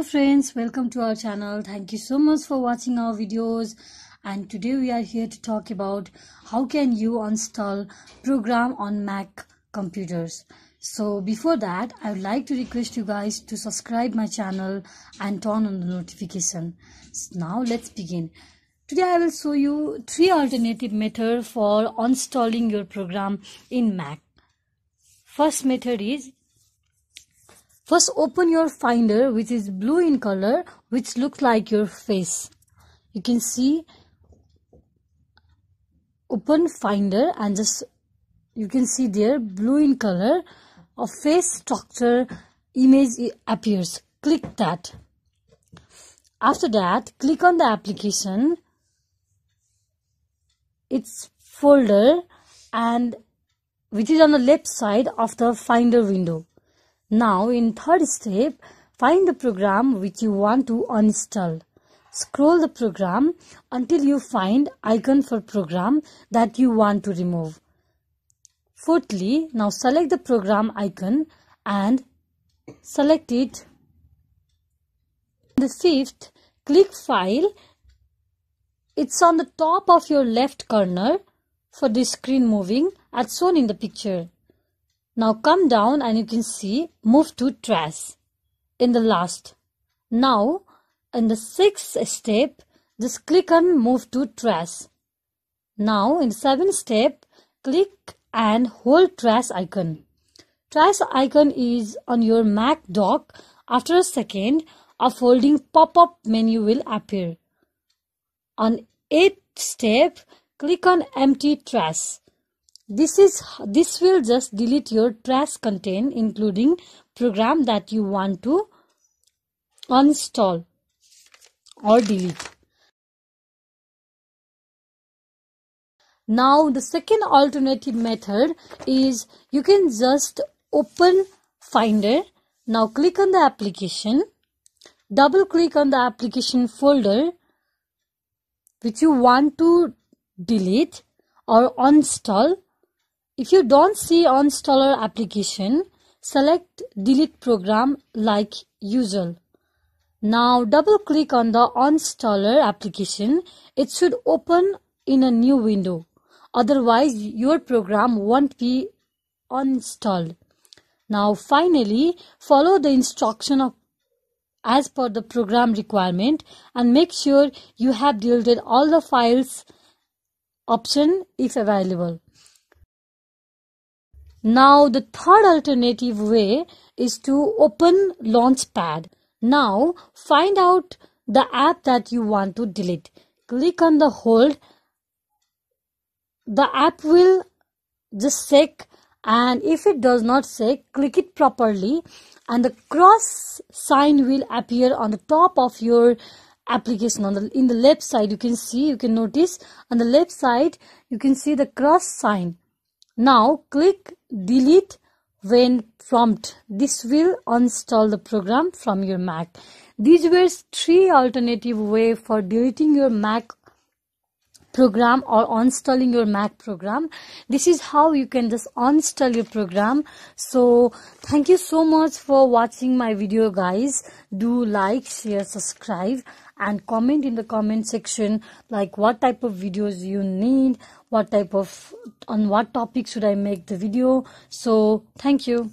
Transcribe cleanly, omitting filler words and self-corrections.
friends, welcome to our channel. Thank you so much for watching our videos, and today we are here to talk about how can you install program on Mac computers. So before that, I would like to request you guys to subscribe my channel and turn on the notification. So now let's begin. Today I will show you 3 alternative methods for installing your program in Mac. First method is, first open your Finder, which is blue in color, which looks like your face. You can see, open Finder and just you can see there blue in color, a face structure image appears. Click that. After that, click on the application, its folder, and which is on the left side of the Finder window. Now in third step, find the program which you want to uninstall. Scroll the program until you find icon for program that you want to remove. Fourthly, now select the program icon and select it. The fifth, click File. It's on the top of your left corner for the screen moving as shown in the picture. Now come down and you can see move to trash in the last. Now in the sixth step, just click on move to trash. Now in the seventh step, click and hold trash icon. Trash icon is on your Mac dock. After a second, a folding pop-up menu will appear. On eighth step, click on empty trash. This will just delete your trash content, including program that you want to uninstall or delete. Now the second alternative method is, you can just open Finder. Now click on the application, double click on the application folder which you want to delete or uninstall. If you don't see uninstaller application, select delete program like usual. Now double click on the uninstaller application. It should open in a new window. Otherwise your program won't be uninstalled. Now finally, follow the instruction as per the program requirement and make sure you have deleted all the files option if available. Now the third alternative way is to open Launchpad. Now find out the app that you want to delete. Click on the hold. The app will just check, and if it does not check, click it properly and the cross sign will appear on the top of your application. In the left side you can notice on the left side you can see the cross sign. Now click delete when prompted. This will uninstall the program from your Mac. These were 3 alternative ways for deleting your Mac program or uninstalling your Mac program. This is how you can just uninstall your program. So thank you so much for watching my video, guys. Do like, share, subscribe and comment in the comment section like what type of videos you need, on what topic should I make the video. So thank you.